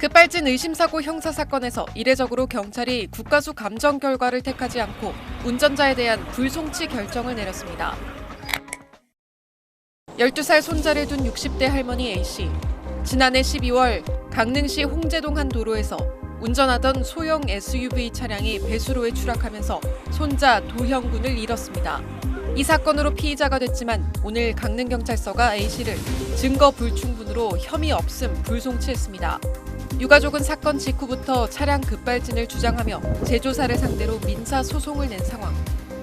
급발진 의심사고 형사사건에서 이례적으로 경찰이 국가수 감정 결과를 택하지 않고 운전자에 대한 불송치 결정을 내렸습니다. 12살 손자를 둔 60대 할머니 A씨. 지난해 12월 강릉시 홍제동 한 도로에서 운전하던 소형 SUV 차량이 배수로에 추락하면서 손자 도형군을 잃었습니다. 이 사건으로 피의자가 됐지만 오늘 강릉경찰서가 A씨를 증거 불충분으로 혐의 없음 불송치했습니다. 유가족은 사건 직후부터 차량 급발진을 주장하며 제조사를 상대로 민사 소송을 낸 상황.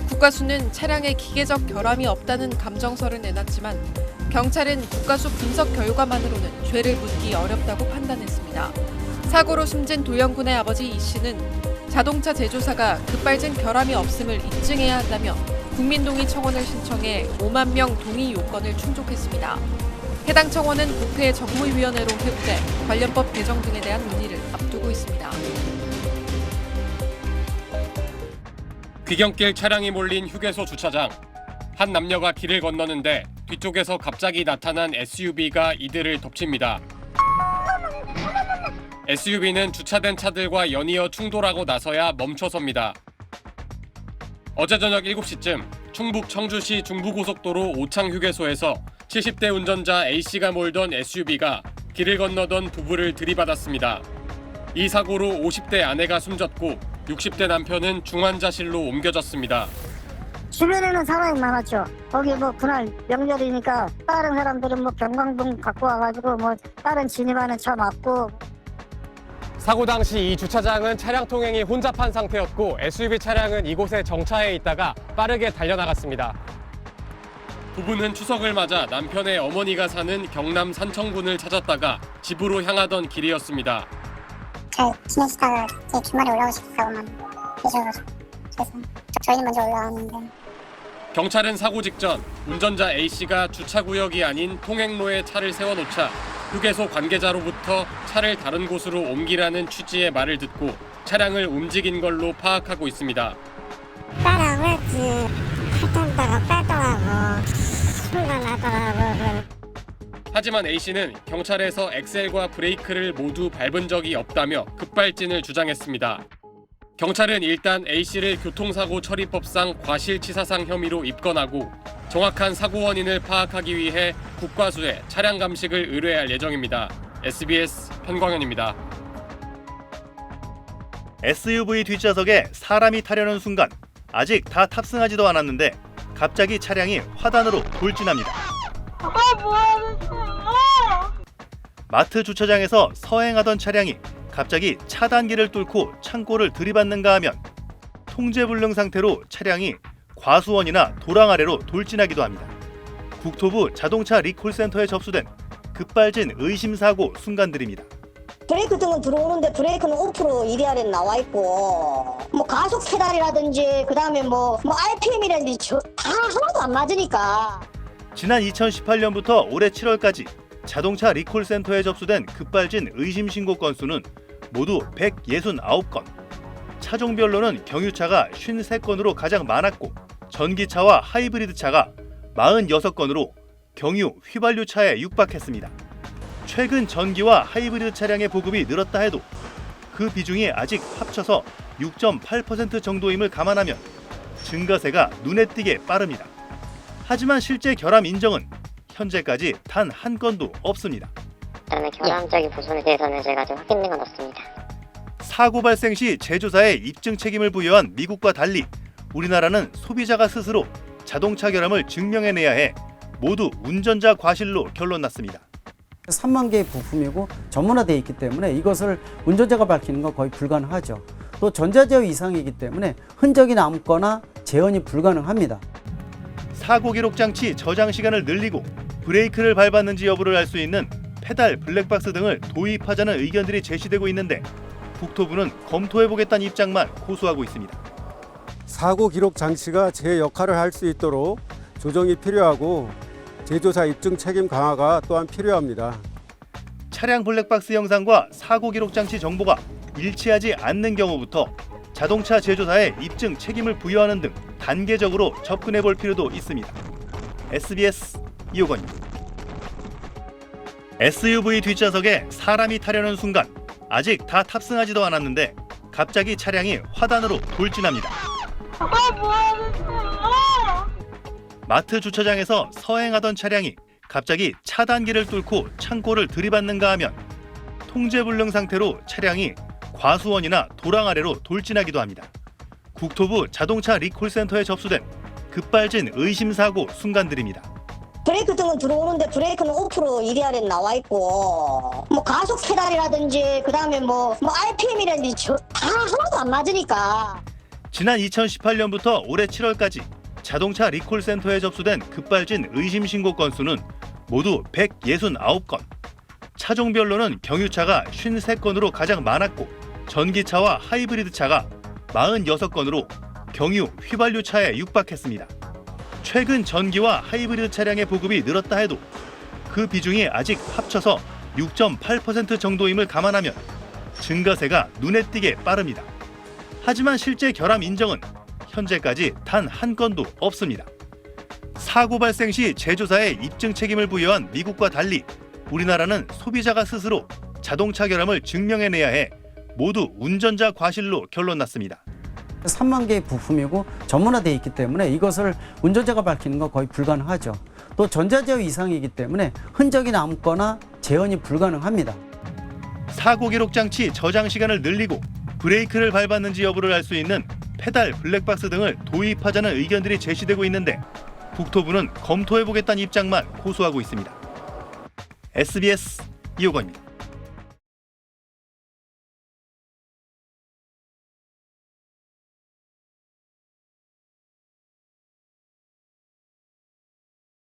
국가수는 차량에 기계적 결함이 없다는 감정서를 내놨지만 경찰은 국가수 분석 결과만으로는 죄를 묻기 어렵다고 판단했습니다. 사고로 숨진 도영군의 아버지 이 씨는 자동차 제조사가 급발진 결함이 없음을 입증해야 한다며 국민동의 청원을 신청해 5만 명 동의 요건을 충족했습니다. 해당 청원은 국회 정무위원회로 회부돼 관련법 개정 등에 대한 논의를 앞두고 있습니다. 귀경길 차량이 몰린 휴게소 주차장. 한 남녀가 길을 건너는데 뒤쪽에서 갑자기 나타난 SUV가 이들을 덮칩니다. SUV는 주차된 차들과 연이어 충돌하고 나서야 멈춰섭니다. 어제 저녁 7시쯤 충북 청주시 중부고속도로 오창휴게소에서 70대 운전자 A씨가 몰던 SUV가 길을 건너던 부부를 들이받았습니다. 이 사고로 50대 아내가 숨졌고 60대 남편은 중환자실로 옮겨졌습니다. 주변에는 사람이 많았죠. 거기 그날 명절이니까 다른 사람들은 경광등 갖고 와가지고 다른 진입하는 차 막고. 사고 당시 이 주차장은 차량 통행이 혼잡한 상태였고 SUV 차량은 이곳에 정차해 있다가 빠르게 달려나갔습니다. 부부는 추석을 맞아 남편의 어머니가 사는 경남 산청군을 찾았다가 집으로 향하던 길이었습니다. 잘 지내시다가 제 주말에 올라오시겠다고만 해주셔서 그래서 저희는 먼저 올라왔는데. 경찰은 사고 직전 운전자 A씨가 주차구역이 아닌 통행로에 차를 세워놓자 휴게소 관계자로부터 차를 다른 곳으로 옮기라는 취지의 말을 듣고 차량을 움직인 걸로 파악하고 있습니다. 따라오지 팔당다가 빼더라고 순간하더라고. 하지만 A씨는 경찰에서 엑셀과 브레이크를 모두 밟은 적이 없다며 급발진을 주장했습니다. 경찰은 일단 A씨를 교통사고 처리법상 과실치사상 혐의로 입건하고 정확한 사고 원인을 파악하기 위해 국과수에 차량 감식을 의뢰할 예정입니다. SBS 편광현입니다. SUV 뒷좌석에 사람이 타려는 순간 아직 다 탑승하지도 않았는데 갑자기 차량이 화단으로 돌진합니다. 마트 주차장에서 서행하던 차량이 갑자기 차단기를 뚫고 창고를 들이받는가 하면 통제불능 상태로 차량이 과수원이나 도랑 아래로 돌진하기도 합니다. 국토부 자동차 리콜센터에 접수된 급발진 의심사고 순간들입니다. 브레이크 등은 들어오는데 브레이크는 오프로 이리아래 나와 있고 가속 페달이라든지 그다음에 RPM이라든지 다 하나도 안 맞으니까. 지난 2018년부터 올해 7월까지 자동차 리콜센터에 접수된 급발진 의심 신고 건수는 모두 169건. 차종별로는 경유차가 53건으로 가장 많았고 전기차와 하이브리드차가 46건으로 경유, 휘발유차에 육박했습니다. 최근 전기와 하이브리드 차량의 보급이 늘었다 해도 그 비중이 아직 합쳐서 6.8% 정도임을 감안하면 증가세가 눈에 띄게 빠릅니다. 하지만 실제 결함 인정은 현재까지 단 한 건도 없습니다. 일단은 결함적인 부분에 대해서는 제가 좀 확인된 건 없습니다. 사고 발생 시 제조사에 입증 책임을 부여한 미국과 달리 우리나라는 소비자가 스스로 자동차 결함을 증명해내야 해 모두 운전자 과실로 결론 났습니다. 3만 개의 부품이고 전문화되어 있기 때문에 이것을 운전자가 밝히는 건 거의 불가능하죠. 또 전자제어 이상이기 때문에 흔적이 남거나 재현이 불가능합니다. 사고 기록 장치 저장 시간을 늘리고 브레이크를 밟았는지 여부를 알 수 있는 페달 블랙박스 등을 도입하자는 의견들이 제시되고 있는데 국토부는 검토해보겠다는 입장만 고수하고 있습니다. 사고 기록 장치가 제 역할을 할 수 있도록 조정이 필요하고 제조사 입증 책임 강화가 또한 필요합니다. 차량 블랙박스 영상과 사고 기록 장치 정보가 일치하지 않는 경우부터 자동차 제조사에 입증 책임을 부여하는 등 단계적으로 접근해 볼 필요도 있습니다. SBS 이호건입니다. SUV 뒷좌석에 사람이 타려는 순간 아직 다 탑승하지도 않았는데 갑자기 차량이 화단으로 돌진합니다. 마트 주차장에서 서행하던 차량이 갑자기 차단기를 뚫고 창고를 들이받는가 하면 통제불능 상태로 차량이 과수원이나 도랑 아래로 돌진하기도 합니다. 국토부 자동차 리콜센터에 접수된 급발진 의심사고 순간들입니다. 브레이크 등은 들어오는데 브레이크는 오프로 EDR에 나와 있고 뭐 가속 페달이라든지 그다음에 뭐 RPM이라든지 다 하나도 안 맞으니까. 지난 2018년부터 올해 7월까지 자동차 리콜센터에 접수된 급발진 의심 신고 건수는 모두 169건. 차종별로는 경유차가 53건으로 가장 많았고 전기차와 하이브리드차가 46건으로 경유, 휘발유차에 육박했습니다. 최근 전기와 하이브리드 차량의 보급이 늘었다 해도 그 비중이 아직 합쳐서 6.8% 정도임을 감안하면 증가세가 눈에 띄게 빠릅니다. 하지만 실제 결함 인정은 현재까지 단 한 건도 없습니다. 사고 발생 시 제조사에 입증 책임을 부여한 미국과 달리 우리나라는 소비자가 스스로 자동차 결함을 증명해내야 해 모두 운전자 과실로 결론 났습니다. 3만 개의 부품이고 전문화되어 있기 때문에 이것을 운전자가 밝히는 건 거의 불가능하죠. 또 전자제어 이상이기 때문에 흔적이 남거나 재현이 불가능합니다. 사고 기록 장치 저장 시간을 늘리고 브레이크를 밟았는지 여부를 알 수 있는 페달 블랙박스 등을 도입하자는 의견들이 제시되고 있는데 국토부는 검토해보겠다는 입장만 고수하고 있습니다. SBS 이호건입니다.